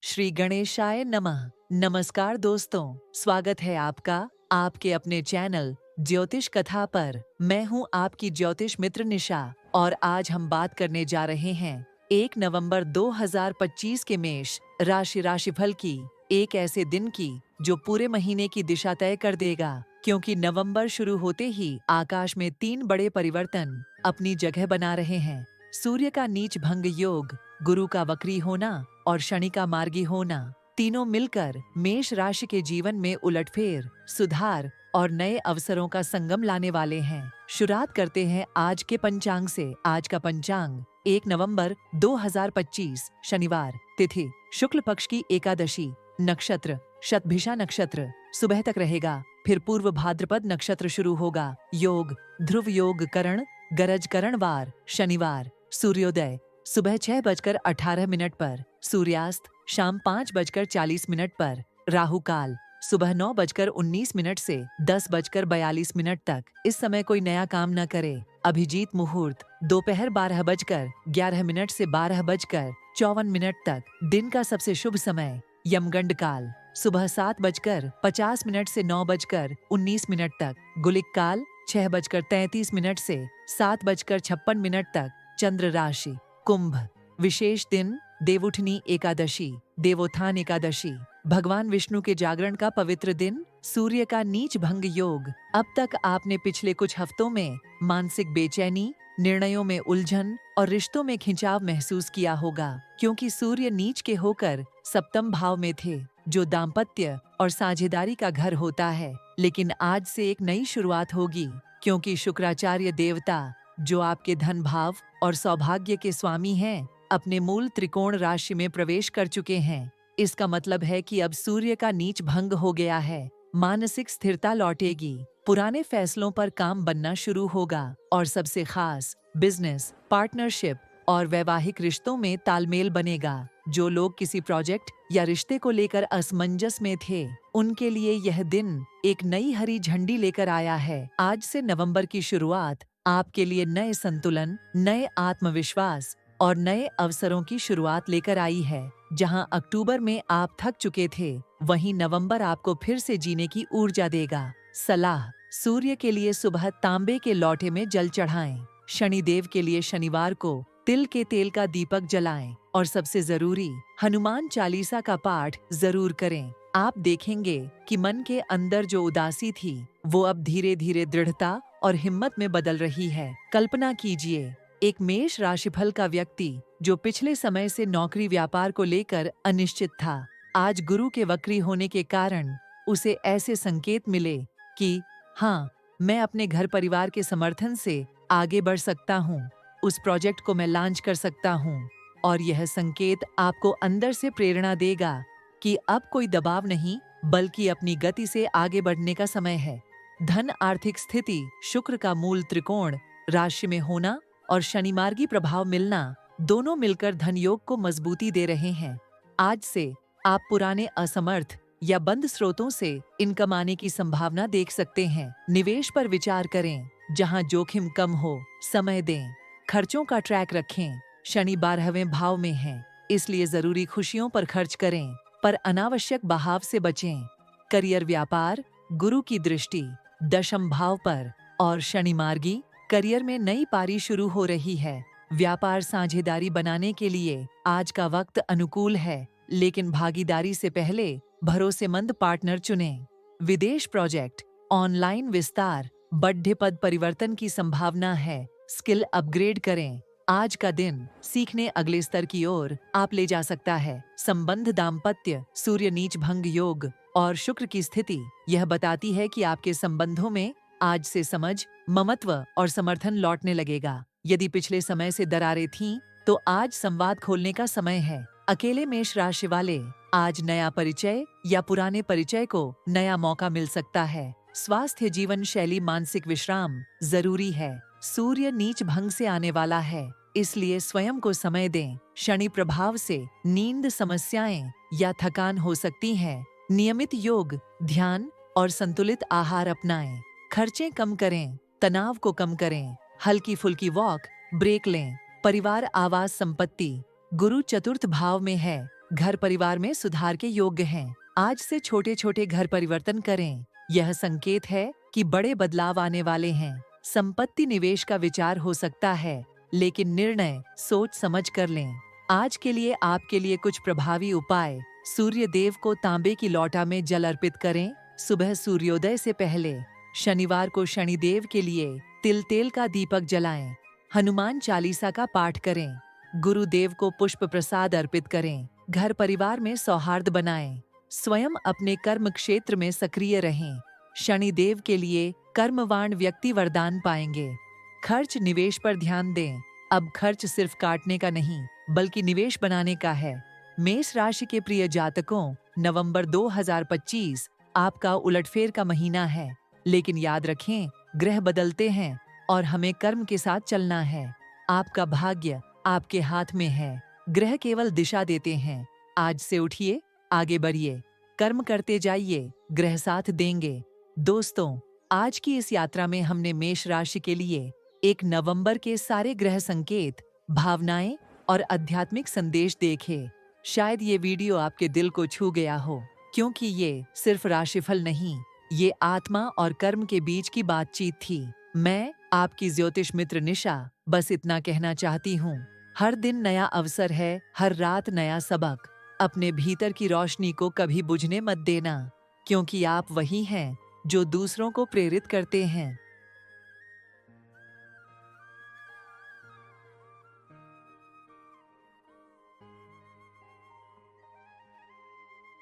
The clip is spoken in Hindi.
श्री गणेशाय नमः। नमस्कार दोस्तों, स्वागत है आपका आपके अपने चैनल ज्योतिष कथा पर। मैं हूं आपकी ज्योतिष मित्र निशा और आज हम बात करने जा रहे हैं 1 नवंबर 2025 के मेष राशिफल की, एक ऐसे दिन की जो पूरे महीने की दिशा तय कर देगा। क्योंकि नवंबर शुरू होते ही आकाश में 3 बड़े परिवर्तन अपनी जगह बना रहे हैं। सूर्य का नीच भंग योग, गुरु का वक्री होना और शनि का मार्गी होना, तीनों मिलकर मेष राशि के जीवन में उलटफेर, सुधार और नए अवसरों का संगम लाने वाले हैं। शुरुआत करते हैं आज के पंचांग से। आज का पंचांग 1 नवंबर 2025 शनिवार, तिथि शुक्ल पक्ष की एकादशी, नक्षत्र शतभिषा नक्षत्र सुबह तक रहेगा, फिर पूर्व भाद्रपद नक्षत्र शुरू होगा। योग ध्रुव योग करण गरज करण वार शनिवार। सूर्योदय सुबह 6:18 पर, सूर्यास्त शाम 5:40 पर। राहु काल सुबह 9:19 से 10:42 तक। इस समय कोई नया काम न करे। अभिजीत मुहूर्त दोपहर 12:11 से 12:54 तक। दिन का सबसे शुभ समय यमगंड काल सुबह 7:50 से 9:19 तक। गुलिक काल 6:33 से 7:56 तक। चंद्र राशि कुंभ। विशेष दिन देवउठनी एकादशी, देवोत्थान एकादशी, भगवान विष्णु के जागरण का पवित्र दिन, सूर्य का नीच भंग योग। अब तक आपने पिछले कुछ हफ्तों में मानसिक बेचैनी, निर्णयों में उलझन और रिश्तों में खिंचाव महसूस किया होगा, क्योंकि सूर्य नीच के होकर सप्तम भाव में थे, जो दाम्पत्य और साझेदारी का घर होता है। लेकिन आज से एक नई शुरुआत होगी, क्योंकि शुक्राचार्य देवता, जो आपके धन भाव और सौभाग्य के स्वामी हैं, अपने मूल त्रिकोण राशि में प्रवेश कर चुके हैं। इसका मतलब है कि अब सूर्य का नीच भंग हो गया है। मानसिक स्थिरता लौटेगी, पुराने फैसलों पर काम बनना शुरू होगा और सबसे खास बिजनेस, पार्टनरशिप और वैवाहिक रिश्तों में तालमेल बनेगा। जो लोग किसी प्रोजेक्ट या रिश्ते को लेकर असमंजस में थे, उनके लिए यह दिन एक नई हरी झंडी लेकर आया है। आज से नवंबर की शुरुआत आपके लिए नए संतुलन, नए आत्मविश्वास और नए अवसरों की शुरुआत लेकर आई है। जहां अक्टूबर में आप थक चुके थे, वहीं नवंबर आपको फिर से जीने की ऊर्जा देगा। सलाह: सूर्य के लिए सुबह तांबे के लौटे में जल चढ़ाएं। शनिदेव के लिए शनिवार को तिल के तेल का दीपक जलाएं और सबसे जरूरी हनुमान चालीसा का पाठ जरूर करें। आप देखेंगे कि मन के अंदर जो उदासी थी, वो अब धीरे धीरे दृढ़ता और हिम्मत में बदल रही है। कल्पना कीजिए, एक मेष राशिफल का व्यक्ति जो पिछले समय से नौकरी व्यापार को लेकर अनिश्चित था, आज गुरु के वक्री होने के कारण उसे ऐसे संकेत मिले कि हाँ, मैं अपने घर परिवार के समर्थन से आगे बढ़ सकता हूँ, उस प्रोजेक्ट को मैं लॉन्च कर सकता हूँ। और यह संकेत आपको अंदर से प्रेरणा देगा कि अब कोई दबाव नहीं, बल्कि अपनी गति से आगे बढ़ने का समय है। धन आर्थिक स्थिति शुक्र का मूल त्रिकोण राशि में होना और शनि मार्गी प्रभाव मिलना, दोनों मिलकर धन योग को मजबूती दे रहे हैं। आज से आप पुराने असमर्थ या बंद स्रोतों से इनकम आने की संभावना देख सकते हैं। निवेश पर विचार करें, जहां जोखिम कम हो। समय दें, खर्चों का ट्रैक रखें। शनि 12वें भाव में है, इसलिए जरूरी खुशियों पर खर्च करें, पर अनावश्यक बहाव से बचें। करियर व्यापार गुरु की दृष्टि दशम भाव पर और शनि मार्गी, करियर में नई पारी शुरू हो रही है। व्यापार साझेदारी बनाने के लिए आज का वक्त अनुकूल है, लेकिन भागीदारी से पहले भरोसेमंद पार्टनर चुनें। विदेश प्रोजेक्ट, ऑनलाइन विस्तार, बढ़े पद परिवर्तन की संभावना है। स्किल अपग्रेड करें। आज का दिन सीखने अगले स्तर की ओर आप ले जा सकता है। संबंध दाम्पत्य सूर्य नीच भंग योग और शुक्र की स्थिति यह बताती है कि आपके संबंधों में आज से समझ, ममत्व और समर्थन लौटने लगेगा। यदि पिछले समय से दरारें थीं, तो आज संवाद खोलने का समय है। अकेले मेष राशि वाले, आज नया परिचय या पुराने परिचय को नया मौका मिल सकता है। स्वास्थ्य जीवन शैली मानसिक विश्राम जरूरी है। सूर्य नीच भंग से आने वाला है, इसलिए स्वयं को समय दें। शनि प्रभाव से नींद समस्याएं या थकान हो सकती है। नियमित योग, ध्यान और संतुलित आहार अपनाएं। खर्चे कम करें, तनाव को कम करें। हल्की फुल्की वॉक, ब्रेक लें। परिवार आवास संपत्ति गुरु चतुर्थ भाव में है, घर परिवार में सुधार के योग्य हैं। आज से छोटे छोटे घर परिवर्तन करें। यह संकेत है कि बड़े बदलाव आने वाले हैं। संपत्ति निवेश का विचार हो सकता है, लेकिन निर्णय सोच समझ कर लें। आज के लिए आपके लिए कुछ प्रभावी उपाय। सूर्य देव को तांबे की लौटा में जल अर्पित करें, सुबह सूर्योदय से पहले। शनिवार को शनिदेव के लिए तिल तेल का दीपक जलाएं। हनुमान चालीसा का पाठ करें। गुरुदेव को पुष्प प्रसाद अर्पित करें। घर परिवार में सौहार्द बनाएं। स्वयं अपने कर्म क्षेत्र में सक्रिय रहें। शनिदेव के लिए कर्मवान व्यक्ति वरदान पाएंगे। खर्च निवेश पर ध्यान दें। अब खर्च सिर्फ काटने का नहीं, बल्कि निवेश बनाने का है। मेष राशि के प्रिय जातकों, नवंबर 2025 आपका उलटफेर का महीना है। लेकिन याद रखें, ग्रह बदलते हैं और हमें कर्म के साथ चलना है। आपका भाग्य आपके हाथ में है। ग्रह केवल दिशा देते हैं। आज से उठिए, आगे बढ़िए, कर्म करते जाइए, ग्रह साथ देंगे। दोस्तों, आज की इस यात्रा में हमने मेष राशि के लिए 1 नवंबर के सारे ग्रह संकेत, भावनाएं और आध्यात्मिक संदेश देखे। शायद ये वीडियो आपके दिल को छू गया हो, क्योंकि ये सिर्फ राशिफल नहीं, ये आत्मा और कर्म के बीच की बातचीत थी। मैं आपकी ज्योतिष मित्र निशा बस इतना कहना चाहती हूँ, हर दिन नया अवसर है, हर रात नया सबक। अपने भीतर की रोशनी को कभी बुझने मत देना, क्योंकि आप वही हैं जो दूसरों को प्रेरित करते हैं।